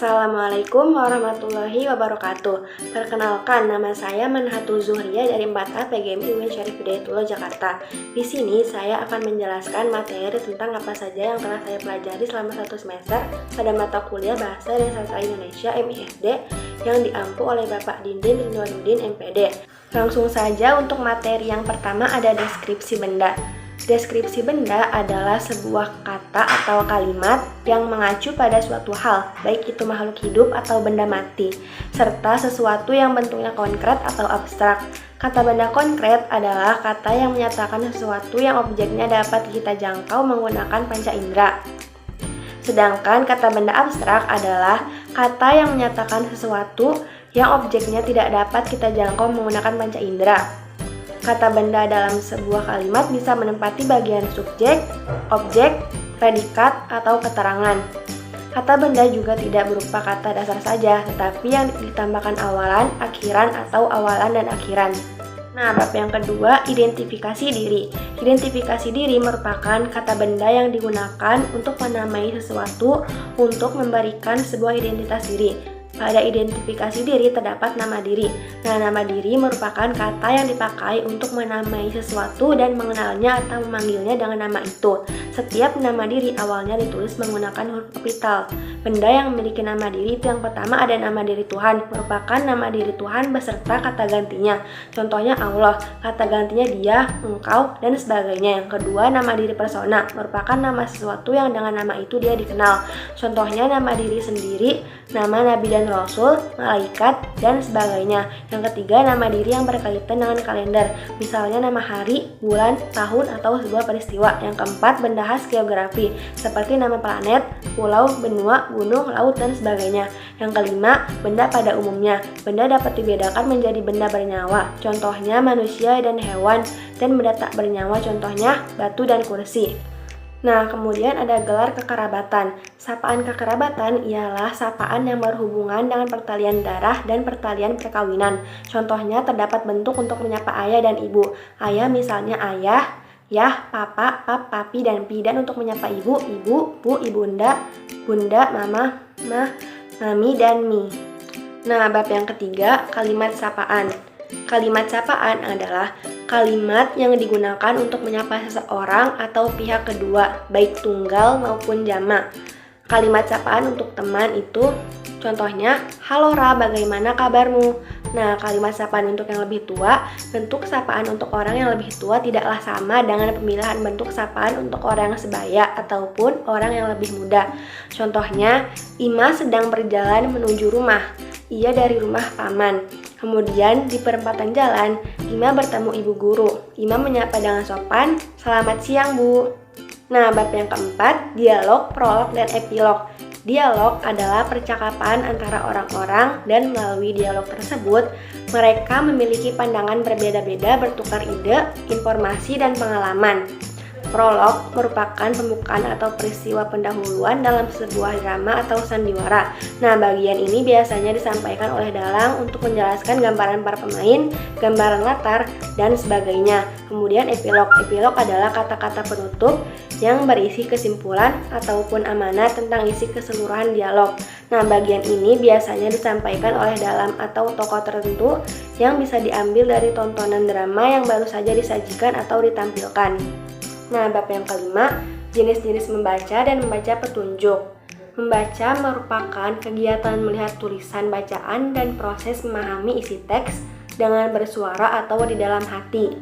Assalamualaikum warahmatullahi wabarakatuh. Perkenalkan, nama saya Manhatul Zuhriya dari 4A PGMI UIN Syarif Hidayatullah Jakarta. Di sini saya akan menjelaskan materi tentang apa saja yang telah saya pelajari selama 1 semester pada mata kuliah Bahasa dan Sastra Indonesia MISD yang diampu oleh Bapak Dindin Ridwanuddin MPD. Langsung saja untuk materi yang pertama ada deskripsi benda. Deskripsi benda adalah sebuah kata atau kalimat yang mengacu pada suatu hal, baik itu makhluk hidup atau benda mati, serta sesuatu yang bentuknya konkret atau abstrak. Kata benda konkret adalah kata yang menyatakan sesuatu yang objeknya dapat kita jangkau menggunakan panca indera. Sedangkan kata benda abstrak adalah kata yang menyatakan sesuatu yang objeknya tidak dapat kita jangkau menggunakan panca indera. Kata benda dalam sebuah kalimat bisa menempati bagian subjek, objek, predikat, atau keterangan. Kata benda juga tidak berupa kata dasar saja, tetapi yang ditambahkan awalan, akhiran, atau awalan dan akhiran. Nah, bab yang kedua, identifikasi diri. Identifikasi diri merupakan kata benda yang digunakan untuk menamai sesuatu untuk memberikan sebuah identitas diri. Pada identifikasi diri terdapat nama diri. Nah, nama diri merupakan kata yang dipakai untuk menamai sesuatu dan mengenalnya atau memanggilnya dengan nama itu. Setiap nama diri awalnya ditulis menggunakan huruf kapital. Benda yang memiliki nama diri itu yang pertama ada nama diri Tuhan, merupakan nama diri Tuhan beserta kata gantinya. Contohnya Allah, kata gantinya dia, engkau, dan sebagainya. Yang kedua, nama diri persona, merupakan nama sesuatu yang dengan nama itu dia dikenal. Contohnya nama diri sendiri, nama nabi dan rasul, malaikat, dan sebagainya. Yang ketiga, nama diri yang berkaitan dengan kalender, misalnya nama hari, bulan, tahun, atau sebuah peristiwa. Yang keempat, benda khas geografi, seperti nama planet, pulau, benua, gunung, laut, dan sebagainya. Yang kelima, benda pada umumnya. Benda dapat dibedakan menjadi benda bernyawa, contohnya manusia dan hewan, dan benda tak bernyawa, contohnya batu dan kursi. Nah, kemudian ada gelar kekerabatan. Sapaan kekerabatan ialah sapaan yang berhubungan dengan pertalian darah dan pertalian perkawinan. Contohnya terdapat bentuk untuk menyapa ayah dan ibu. Ayah misalnya ayah, yah, papa, pap, papi, dan pi. Dan untuk menyapa ibu, ibu, bu, ibunda, bunda, mama, mah, mami, dan mi. Nah, bab yang ketiga, kalimat sapaan. Kalimat sapaan adalah kalimat yang digunakan untuk menyapa seseorang atau pihak kedua, baik tunggal maupun jamak. Kalimat sapaan untuk teman itu contohnya, halo Ra, bagaimana kabarmu? Nah, kalimat sapaan untuk yang lebih tua, bentuk sapaan untuk orang yang lebih tua tidaklah sama dengan pemilihan bentuk sapaan untuk orang yang sebaya ataupun orang yang lebih muda. Contohnya, Ima sedang berjalan menuju rumah. Ia dari rumah paman. Kemudian di perempatan jalan, Ima bertemu ibu guru. Ima menyapa dengan sopan, selamat siang bu. Nah, bab yang keempat, dialog, prolog, dan epilog. Dialog adalah percakapan antara orang-orang dan melalui dialog tersebut, mereka memiliki pandangan berbeda-beda, bertukar ide, informasi, dan pengalaman. Prolog merupakan pembukaan atau peristiwa pendahuluan dalam sebuah drama atau sandiwara. Nah, bagian ini biasanya disampaikan oleh dalang untuk menjelaskan gambaran para pemain, gambaran latar, dan sebagainya. Kemudian epilog. Epilog adalah kata-kata penutup yang berisi kesimpulan ataupun amanat tentang isi keseluruhan dialog. Nah, bagian ini biasanya disampaikan oleh dalang atau tokoh tertentu yang bisa diambil dari tontonan drama yang baru saja disajikan atau ditampilkan. Nah, bab yang kelima, jenis-jenis membaca dan membaca petunjuk. Membaca merupakan kegiatan melihat tulisan bacaan dan proses memahami isi teks dengan bersuara atau di dalam hati.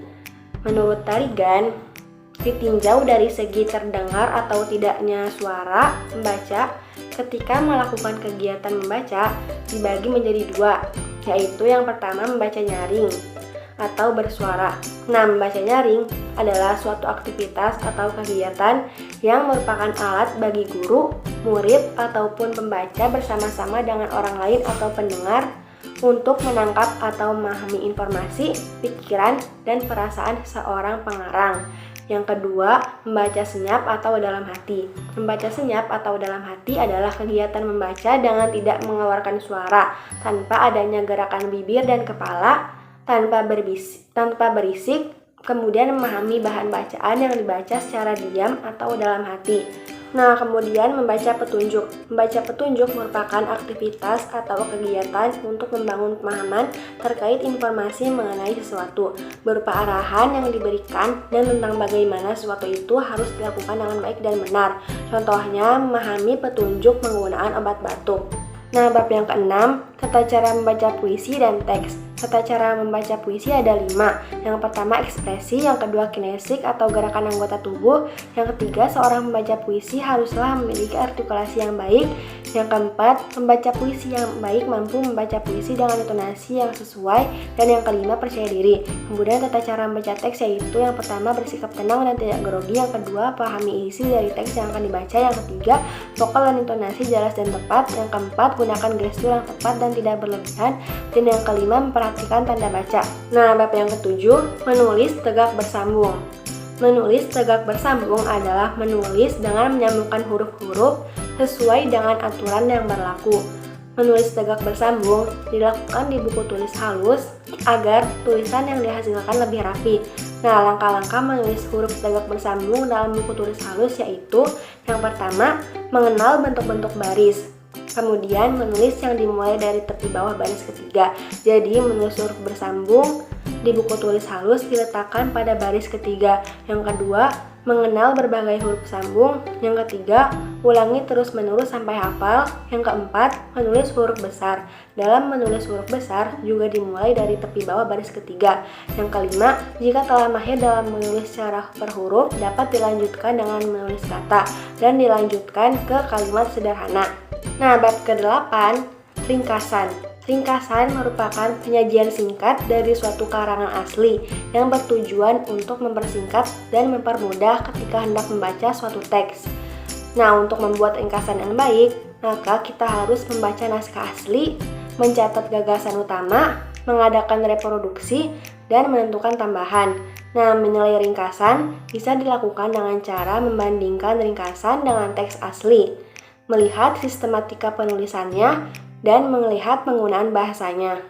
Menurut Tarigan, ditinjau dari segi terdengar atau tidaknya suara membaca, ketika melakukan kegiatan membaca dibagi menjadi dua, yaitu yang pertama membaca nyaring atau bersuara. Nah, membaca nyaring adalah suatu aktivitas atau kegiatan yang merupakan alat bagi guru, murid, ataupun pembaca bersama-sama dengan orang lain atau pendengar untuk menangkap atau memahami informasi, pikiran, dan perasaan seorang pengarang. Yang kedua, membaca senyap atau dalam hati. Membaca senyap atau dalam hati adalah kegiatan membaca dengan tidak mengeluarkan suara, tanpa adanya gerakan bibir dan kepala, tanpa berisik, kemudian memahami bahan bacaan yang dibaca secara diam atau dalam hati. Nah, kemudian membaca petunjuk. Membaca petunjuk merupakan aktivitas atau kegiatan untuk membangun pemahaman terkait informasi mengenai sesuatu, berupa arahan yang diberikan dan tentang bagaimana sesuatu itu harus dilakukan dengan baik dan benar. Contohnya, memahami petunjuk penggunaan obat batuk. Nah, bab yang keenam, tata cara membaca puisi dan teks. Tata cara membaca puisi ada 5. Yang pertama ekspresi, yang kedua kinesik atau gerakan anggota tubuh, yang ketiga seorang membaca puisi haruslah memiliki artikulasi yang baik, yang keempat membaca puisi yang baik mampu membaca puisi dengan intonasi yang sesuai, dan yang kelima percaya diri. Kemudian tata cara membaca teks yaitu yang pertama bersikap tenang dan tidak grogi, yang kedua pahami isi dari teks yang akan dibaca, yang ketiga vokal dan intonasi jelas dan tepat, yang keempat gunakan gestur yang tepat dan tidak berlebihan, dan yang kelima memperhatikan tanda baca. Nah, bab yang ketujuh, menulis tegak bersambung. Menulis tegak bersambung adalah menulis dengan menyambungkan huruf-huruf sesuai dengan aturan yang berlaku. Menulis tegak bersambung dilakukan di buku tulis halus agar tulisan yang dihasilkan lebih rapi. Nah, langkah-langkah menulis huruf tegak bersambung dalam buku tulis halus yaitu yang pertama, mengenal bentuk-bentuk baris. Kemudian menulis yang dimulai dari tepi bawah baris ketiga. Jadi menulis huruf bersambung di buku tulis halus diletakkan pada baris ketiga. Yang kedua, mengenal berbagai huruf sambung. Yang ketiga, ulangi terus-menerus sampai hafal. Yang keempat, menulis huruf besar. Dalam menulis huruf besar juga dimulai dari tepi bawah baris ketiga. Yang kelima, jika telah mahir dalam menulis secara per huruf, dapat dilanjutkan dengan menulis kata dan dilanjutkan ke kalimat sederhana. Nah, bab ke-8, ringkasan. Ringkasan merupakan penyajian singkat dari suatu karangan asli yang bertujuan untuk mempersingkat dan mempermudah ketika hendak membaca suatu teks. Nah, untuk membuat ringkasan yang baik, maka kita harus membaca naskah asli, mencatat gagasan utama, mengadakan reproduksi, dan menentukan tambahan. Nah, menilai ringkasan bisa dilakukan dengan cara membandingkan ringkasan dengan teks asli, melihat sistematika penulisannya, dan melihat penggunaan bahasanya.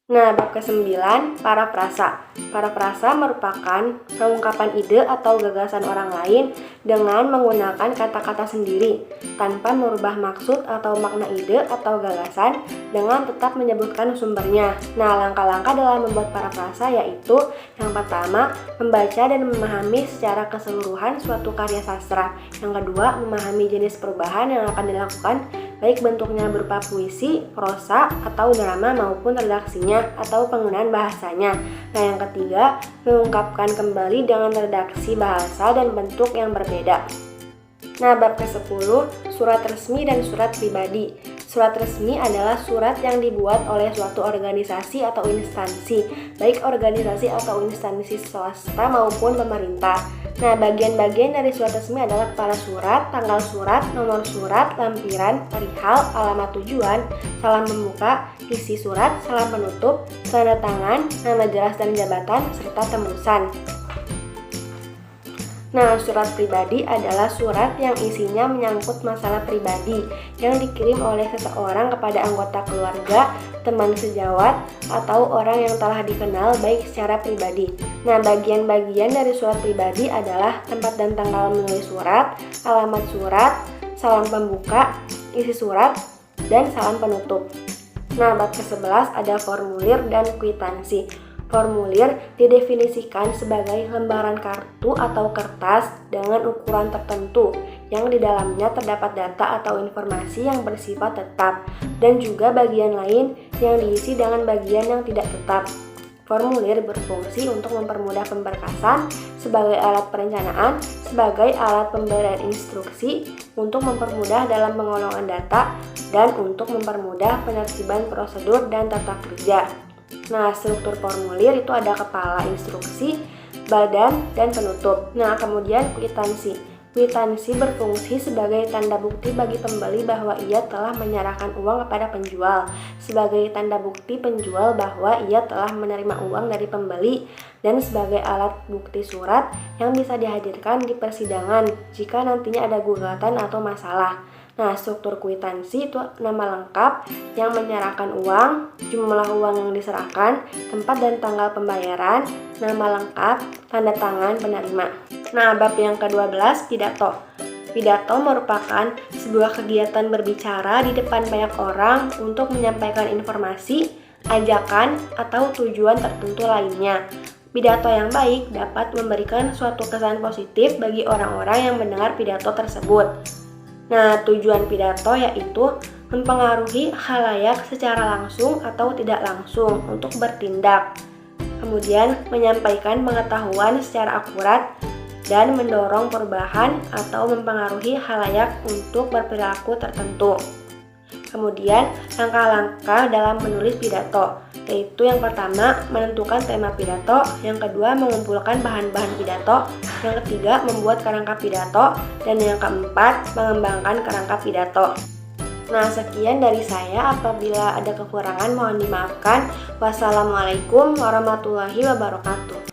Nah, bab ke-9, parafrasa. Parafrasa merupakan pengungkapan ide atau gagasan orang lain dengan menggunakan kata-kata sendiri, tanpa merubah maksud atau makna ide atau gagasan dengan tetap menyebutkan sumbernya. Nah, langkah-langkah dalam membuat parafrasa yaitu yang pertama, membaca dan memahami secara keseluruhan suatu karya sastra. Yang kedua, memahami jenis perubahan yang akan dilakukan, baik bentuknya berupa puisi, prosa, atau drama maupun redaksinya atau penggunaan bahasanya. Nah, yang ketiga, mengungkapkan kembali dengan redaksi bahasa dan bentuk yang berbeda. Nah, bab ke-10, surat resmi dan surat pribadi. Surat resmi adalah surat yang dibuat oleh suatu organisasi atau instansi, baik organisasi atau instansi swasta maupun pemerintah. Nah, bagian-bagian dari surat resmi adalah kepala surat, tanggal surat, nomor surat, lampiran, perihal, alamat tujuan, salam pembuka, isi surat, salam penutup, tanda tangan, nama jelas dan jabatan, serta tembusan. Nah, surat pribadi adalah surat yang isinya menyangkut masalah pribadi yang dikirim oleh seseorang kepada anggota keluarga, teman sejawat, atau orang yang telah dikenal baik secara pribadi. Nah, bagian-bagian dari surat pribadi adalah tempat dan tanggal menulis surat, alamat surat, salam pembuka, isi surat, dan salam penutup. Nah, bab ke-11 ada formulir dan kwitansi. Formulir didefinisikan sebagai lembaran kartu atau kertas dengan ukuran tertentu yang di dalamnya terdapat data atau informasi yang bersifat tetap dan juga bagian lain yang diisi dengan bagian yang tidak tetap. Formulir berfungsi untuk mempermudah pemberkasan sebagai alat perencanaan, sebagai alat pemberian instruksi, untuk mempermudah dalam pengolongan data, dan untuk mempermudah penertiban prosedur dan tata kerja. Nah, struktur formulir itu ada kepala, instruksi, badan, dan penutup. Nah, kemudian kwitansi. Kwitansi berfungsi sebagai tanda bukti bagi pembeli bahwa ia telah menyerahkan uang kepada penjual, sebagai tanda bukti penjual bahwa ia telah menerima uang dari pembeli, dan sebagai alat bukti surat yang bisa dihadirkan di persidangan jika nantinya ada gugatan atau masalah. Nah, struktur kwitansi itu nama lengkap yang menyerahkan uang, jumlah uang yang diserahkan, tempat dan tanggal pembayaran, nama lengkap, tanda tangan penerima. Nah, bab yang ke-12 pidato. Pidato merupakan sebuah kegiatan berbicara di depan banyak orang untuk menyampaikan informasi, ajakan, atau tujuan tertentu lainnya. Pidato yang baik dapat memberikan suatu kesan positif bagi orang-orang yang mendengar pidato tersebut. Nah, tujuan pidato yaitu mempengaruhi khalayak secara langsung atau tidak langsung untuk bertindak. Kemudian, menyampaikan pengetahuan secara akurat dan mendorong perubahan atau mempengaruhi khalayak untuk berperilaku tertentu. Kemudian, langkah-langkah dalam menulis pidato, yaitu yang pertama, menentukan tema pidato, yang kedua, mengumpulkan bahan-bahan pidato, yang ketiga, membuat kerangka pidato, dan yang keempat, mengembangkan kerangka pidato. Nah, sekian dari saya. Apabila ada kekurangan mohon dimaafkan. Wassalamualaikum warahmatullahi wabarakatuh.